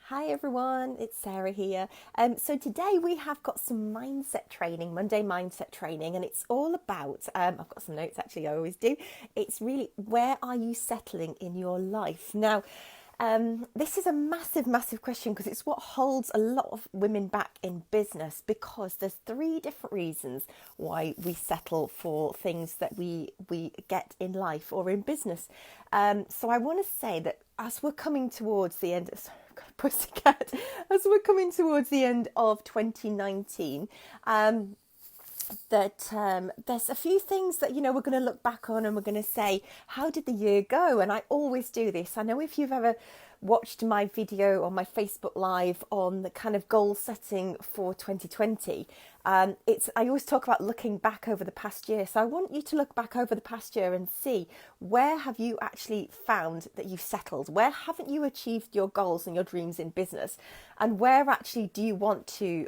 Hi everyone, it's Sarah here. So today we have got some mindset training, Monday mindset training, and it's all about, I've got some notes actually, I always do. It's really, where are you settling in your life? Now, this is a massive question because it's what holds a lot of women back in business, because there's three different reasons why we settle for things that we get in life or in business. So I want to say that as we're coming towards the end, pussycat, as we're coming towards the end of 2019, there's a few things that we're going to look back on and we're going to say, how did the year go? And I always do this. I know if you've ever watched my video on my Facebook Live on the kind of goal setting for 2020, I always talk about looking back over the past year. So I want you to look back over the past year and see, where have you actually found that you've settled? Where haven't you achieved your goals and your dreams in business? And where actually do you want to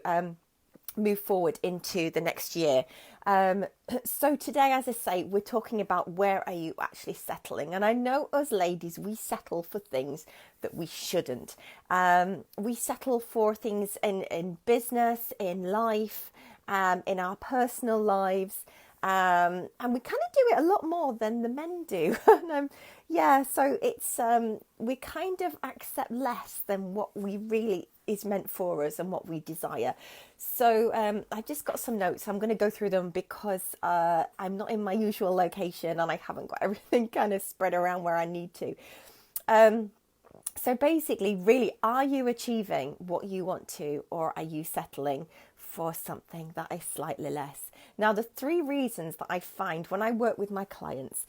move forward into the next year? So today, as I say, we're talking about, where are you actually settling? And I know us ladies, we settle for things that we shouldn't. We settle for things in business, in life, in our personal lives. And we kind of do it a lot more than the men do. So it's we kind of accept less than what we really is meant for us and what we desire. So I just got some notes. I'm going to go through them because I'm not in my usual location and I haven't got everything kind of spread around where I need to. So basically, really, are you achieving what you want to, or are you settling for something that is slightly less? Now, the three reasons that I find when I work with my clients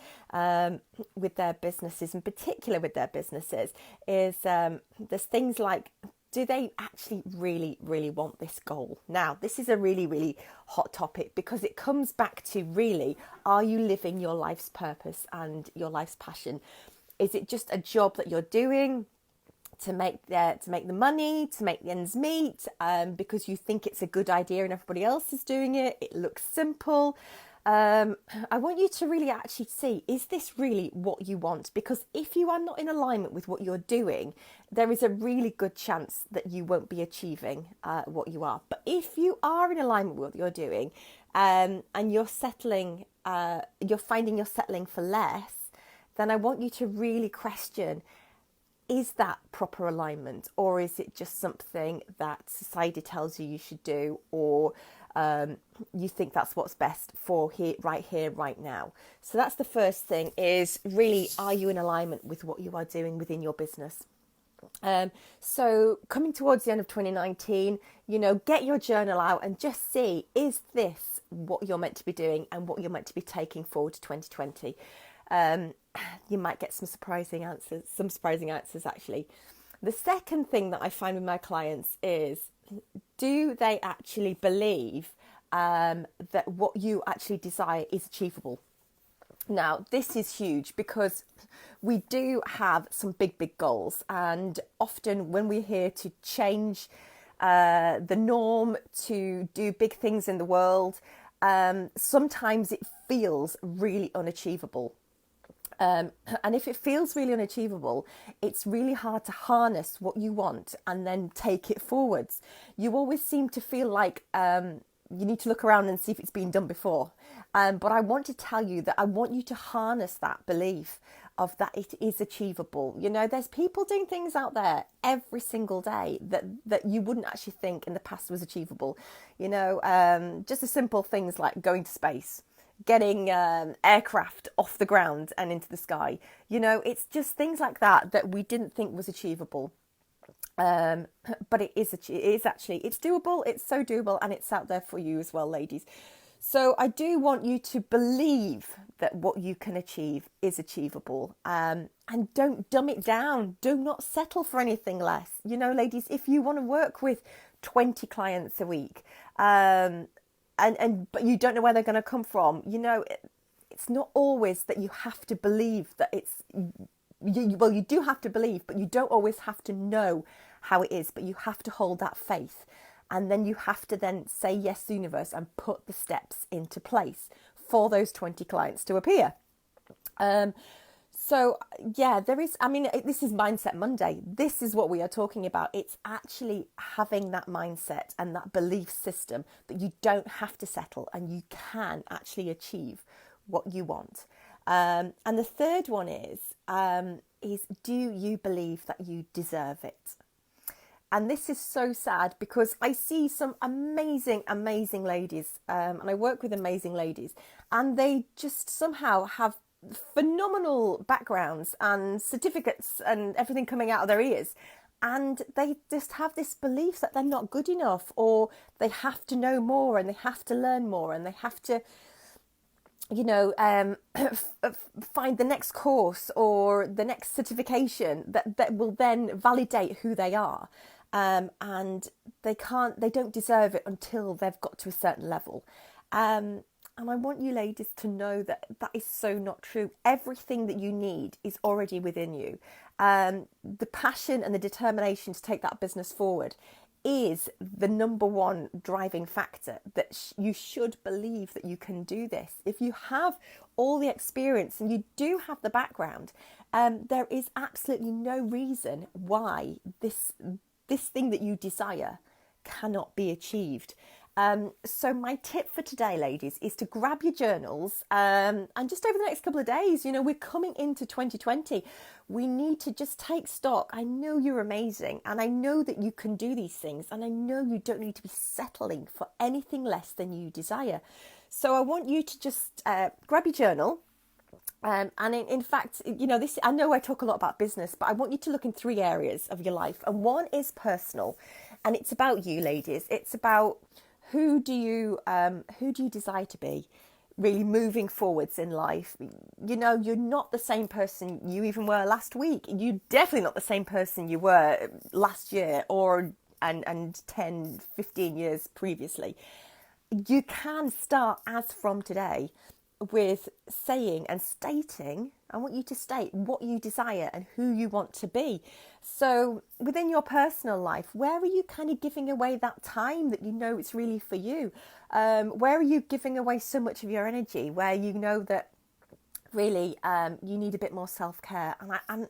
with their businesses, in particular with their businesses, is there's things like, do they actually really want this goal? Now, this is a really hot topic because it comes back to, really, are you living your life's purpose and your life's passion? Is it just a job that you're doing to make the money, to make the ends meet, because you think it's a good idea and everybody else is doing it? It looks simple. I want you to really actually see, is this really what you want? Because if you are not in alignment with what you're doing, there is a really good chance that you won't be achieving what you are. But if you are in alignment with what you're doing, and you're settling, you're finding you're settling for less, then I want you to really question, is that proper alignment, or is it just something that society tells you should do, or you think that's what's best for here, right now? So that's the first thing, is really, are you in alignment with what you are doing within your business? So coming towards the end of 2019, get your journal out and just see, is this what you're meant to be doing and what you're meant to be taking forward to 2020? You might get some surprising answers actually. The second thing that I find with my clients is, do they actually believe that what you actually desire is achievable? Now, this is huge because we do have some big goals, and often when we're here to change the norm, to do big things in the world, sometimes it feels really unachievable. And if it feels really unachievable, it's really hard to harness what you want and then take it forwards. You always seem to feel like you need to look around and see if it's been done before. But I want to tell you that I want you to harness that belief of that it is achievable. There's people doing things out there every single day that you wouldn't actually think in the past was achievable. Just the simple things like going to space, getting aircraft off the ground and into the sky. It's just things like that we didn't think was achievable. But it is actually, it's doable. It's so doable, and it's out there for you as well, ladies. So I do want you to believe that what you can achieve is achievable, and don't dumb it down. Do not settle for anything less. Ladies, if you want to work with 20 clients a week, but you don't know where they're going to come from, it's not always that you have to believe that it's, you do have to believe, but you don't always have to know how it is, but you have to hold that faith. And then you have to then say yes to the universe and put the steps into place for those 20 clients to appear. So, yeah, there is, I mean, this is Mindset Monday. This is what we are talking about. It's actually having that mindset and that belief system that you don't have to settle and you can actually achieve what you want. And the third one is do you believe that you deserve it? And this is so sad because I see some amazing, amazing ladies, and I work with amazing ladies, and they just somehow have phenomenal backgrounds and certificates and everything coming out of their ears. And they just have this belief that they're not good enough, or they have to know more and they have to learn more and they have to, you know, find the next course or the next certification that will then validate who they are. And they don't deserve it until they've got to a certain level. And I want you ladies to know that that is so not true. Everything that you need is already within you. The passion and the determination to take that business forward is the number one driving factor, that you should believe that you can do this. If you have all the experience and you do have the background, there is absolutely no reason why this thing that you desire cannot be achieved. So my tip for today, ladies, is to grab your journals and just over the next couple of days, you know, we're coming into 2020. We need to just take stock. I know you're amazing and I know that you can do these things and I know you don't need to be settling for anything less than you desire. So I want you to just grab your journal. And in fact, you know, this, I know I talk a lot about business, but I want you to look in 3 areas of your life. And one is personal, and it's about you, ladies. It's about who do you desire to be, really moving forwards in life. You know, you're not the same person you even were last week. You're definitely not the same person you were last year or and 10, 15 years previously. You can start as from today with saying and stating, I want you to state what you desire and who you want to be. So within your personal life, where are you kind of giving away that time that you know it's really for you? Where are you giving away so much of your energy where you know that really you need a bit more self-care? And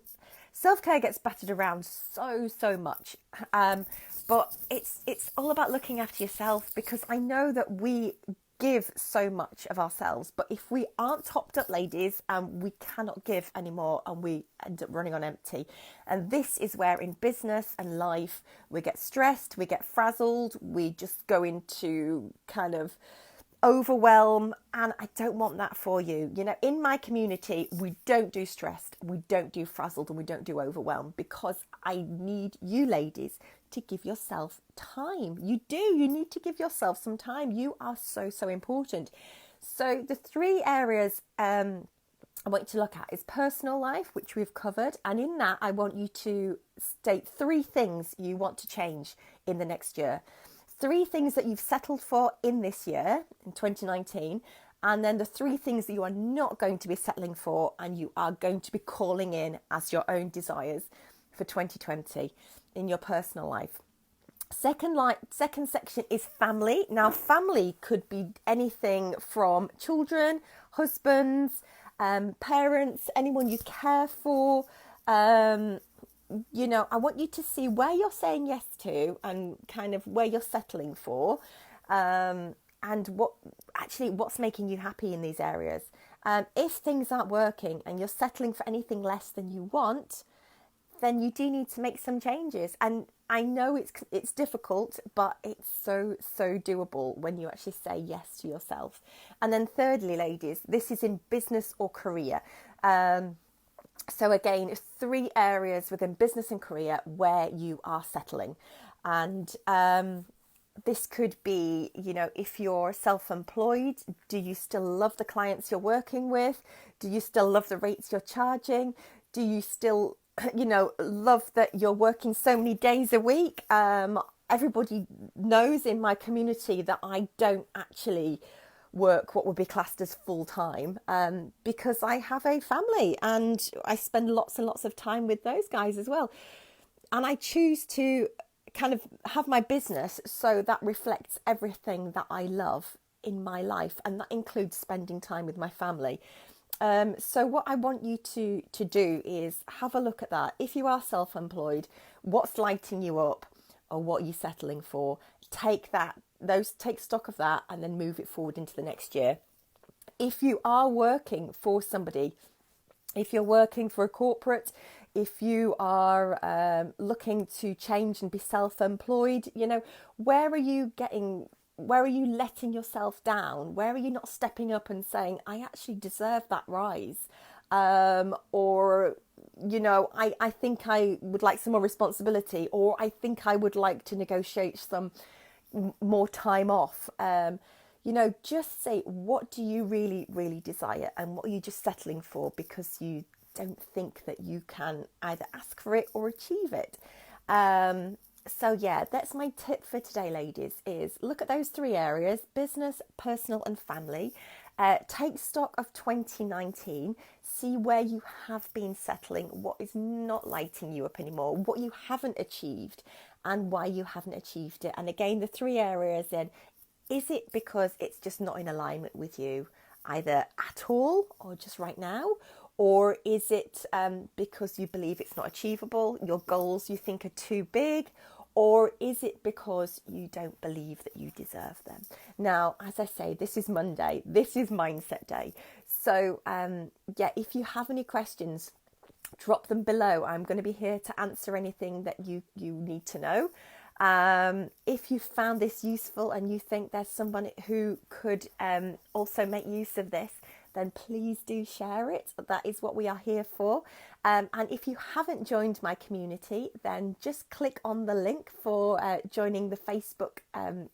self-care gets battered around so much. But it's all about looking after yourself, because I know that we give so much of ourselves, but if we aren't topped up, ladies, we cannot give anymore and we end up running on empty. And this is where in business and life we get stressed, we get frazzled, we just go into kind of overwhelm, and I don't want that for you. You know, in my community we don't do stressed, we don't do frazzled, and we don't do overwhelmed, because I need you ladies to give yourself time. You need to give yourself some time. You are so important. So the 3 areas I want you to look at is personal life, which we've covered, and in that I want you to state 3 things you want to change in the next year. 3 things that you've settled for in this year, in 2019, and then the 3 things that you are not going to be settling for and you are going to be calling in as your own desires for 2020 in your personal life. Second section is family. Now, family could be anything from children, husbands, parents, anyone you care for. You know, I want you to see where you're saying yes to and kind of where you're settling for, and what's making you happy in these areas. If things aren't working and you're settling for anything less than you want, then you do need to make some changes. And I know it's difficult, but it's so doable when you actually say yes to yourself. And then thirdly, ladies, this is in business or career. So again, 3 areas within business and career where you are settling. And this could be, you know, if you're self-employed, do you still love the clients you're working with? Do you still love the rates you're charging? Do you still, you know, love that you're working so many days a week? Everybody knows in my community that I don't actually work what would be classed as full-time, because I have a family and I spend lots and lots of time with those guys as well. And I choose to kind of have my business so that reflects everything that I love in my life, and that includes spending time with my family. So what I want you to do is have a look at that. If you are self-employed, what's lighting you up, or what are you settling for? Take stock of that, and then move it forward into the next year. If you are working for somebody, if you're working for a corporate, if you are looking to change and be self-employed, where are you letting yourself down? Where are you not stepping up and saying, I actually deserve that rise? Or, I think I would like some more responsibility, or I think I would like to negotiate some more time off. Just say, what do you really, really desire, and what are you just settling for because you don't think that you can either ask for it or achieve it. So yeah, that's my tip for today, ladies, is look at those 3 areas: business, personal and family. Take stock of 2019, see where you have been settling, what is not lighting you up anymore, what you haven't achieved and why you haven't achieved it. And again, the 3 areas then: is it because it's just not in alignment with you, either at all or just right now? Or is it because you believe it's not achievable, your goals you think are too big? Or is it because you don't believe that you deserve them? Now, as I say, this is Monday. This is Mindset Day. So, if you have any questions, drop them below. I'm going to be here to answer anything that you need to know. If you found this useful and you think there's someone who could also make use of this, then please do share it. That is what we are here for. And if you haven't joined my community, then just click on the link for joining the Facebook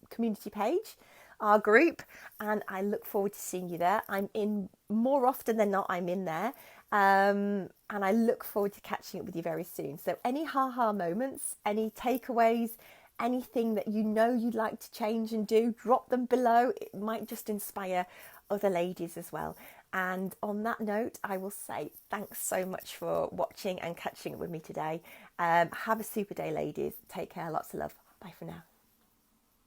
community page, our group, and I look forward to seeing you there. I'm in more often than not, I'm in there. And I look forward to catching up with you very soon. So any ha-ha moments, any takeaways, anything that you'd like to change and do, drop them below. It might just inspire other ladies as well. And on that note, I will say thanks so much for watching and catching up with me today. Have a super day, ladies. Take care. Lots of love. Bye for now.